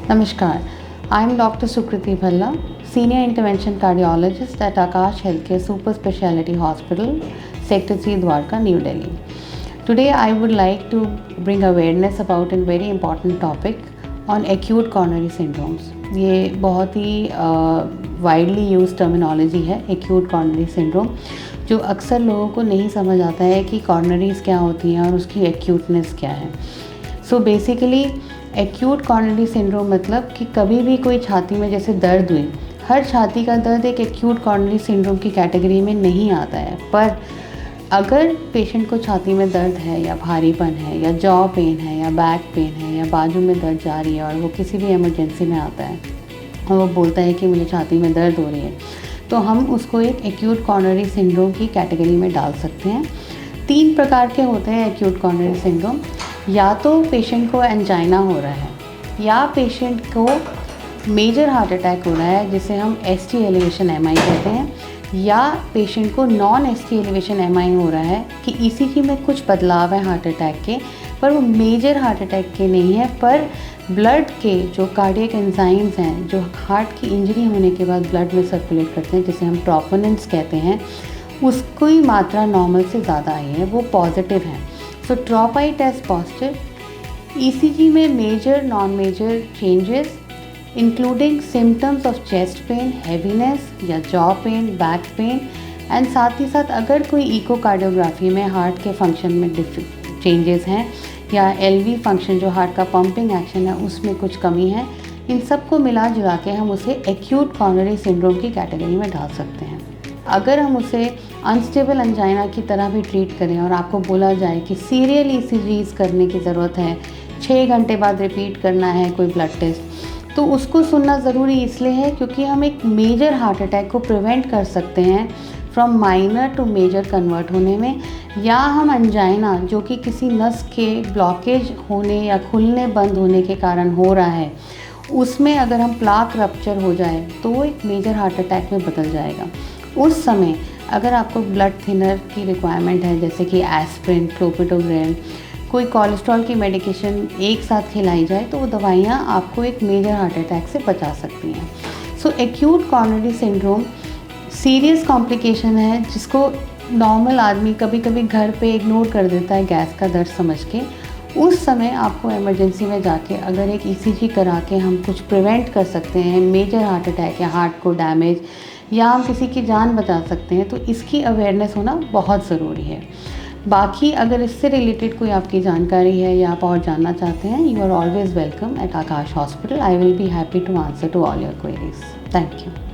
Namaskar. I am Dr. Sukriti Bhalla, Senior Intervention Cardiologist at Akash Healthcare Super Speciality Hospital, Sector 3, Dwarka, New Delhi. Today I would like to bring awareness about a very important topic on acute coronary syndromes. ये बहुत ही widely use terminology है acute coronary syndrome, जो अक्सर लोगों को नहीं समझ आता है कि कॉर्नरीज क्या होती हैं और उसकी एक्यूटनेस क्या है. So basically acute coronary syndrome मतलब कि कभी भी कोई छाती में जैसे दर्द हुई, हर छाती का दर्द एक एक्यूट कॉर्नरी सिंड्रोम की कैटेगरी में नहीं आता है. पर अगर पेशेंट को छाती में दर्द है या भारीपन है या जॉ पेन है या बैक पेन है या बाजू में दर्द जा रही है और वो किसी भी इमरजेंसी में आता है और वो बोलता है कि मुझे छाती में दर्द हो रही है, तो हम उसको एक एक्यूट कॉर्नरी सिंड्रोम की कैटेगरी में डाल सकते हैं. 3 प्रकार के होते हैं एक्यूट कॉर्नरी सिंड्रोम. या तो पेशेंट को एंजाइना हो रहा है, या पेशेंट को मेजर हार्ट अटैक हो रहा है जिसे हम ST एलिवेशन MI कहते हैं, या पेशेंट को नॉन ST एलिवेशन MI हो रहा है कि ECG में कुछ बदलाव है हार्ट अटैक के, पर वो मेजर हार्ट अटैक के नहीं है, पर ब्लड के जो कार्डियक एंजाइम्स हैं जो हार्ट की इंजरी होने के बाद ब्लड में सर्कुलेट करते हैं, जिसे हम ट्रोपोनिन्स कहते हैं, उसकी मात्रा नॉर्मल से ज़्यादा आई है, वो पॉजिटिव है. सो ट्रोपाई टेस्ट पॉजिटिव. ECG में major non major changes including symptoms of chest pain, heaviness या jaw pain, back pain, and साथ ही साथ अगर कोई इकोकार्डियोग्राफी में हार्ट के फंक्शन में चेंजेस हैं या LV फंक्शन जो हार्ट का पंपिंग एक्शन है उसमें कुछ कमी है, इन सब को मिला जुला के हम उसे एक्यूट कॉर्नरी सिंड्रोम की कैटेगरी में डाल सकते हैं. अगर हम उसे अनस्टेबल एंजाइना की तरह भी ट्रीट करें और आपको बोला जाए कि सीरियल ECGs करने की ज़रूरत है, 6 घंटे बाद रिपीट करना है कोई ब्लड टेस्ट, तो उसको सुनना ज़रूरी इसलिए है क्योंकि हम एक मेजर हार्ट अटैक को प्रिवेंट कर सकते हैं from minor to major convert होने में. या हम एंजाइना जो कि किसी नस के ब्लॉकेज होने या खुलने बंद होने के कारण हो रहा है, उसमें अगर हम प्लाक रप्चर हो जाए तो वो एक मेजर हार्ट अटैक में बदल जाएगा. उस समय अगर आपको ब्लड थिनर की रिक्वायरमेंट है, जैसे कि एस्प्रिन, क्लोपिडोग्रेल, कोई कोलेस्ट्रॉल की मेडिकेशन एक साथ खिलाई जाए, तो वो दवाइयाँ आपको एक मेजर हार्ट अटैक से बचा सकती हैं. So acute coronary syndrome serious complication है जिसको नॉर्मल आदमी कभी कभी घर पे इग्नोर कर देता है गैस का दर्द समझ के. उस समय आपको इमरजेंसी में जाके अगर एक ECG करा के हम कुछ प्रिवेंट कर सकते हैं मेजर हार्ट अटैक या हार्ट को डैमेज, या हम किसी की जान बचा सकते हैं, तो इसकी अवेयरनेस होना बहुत ज़रूरी है. बाकी अगर इससे रिलेटेड कोई आपकी जानकारी है या आप और जानना चाहते हैं, you are always welcome at Aakash hospital. I will be happy to answer to all your queries. Thank you.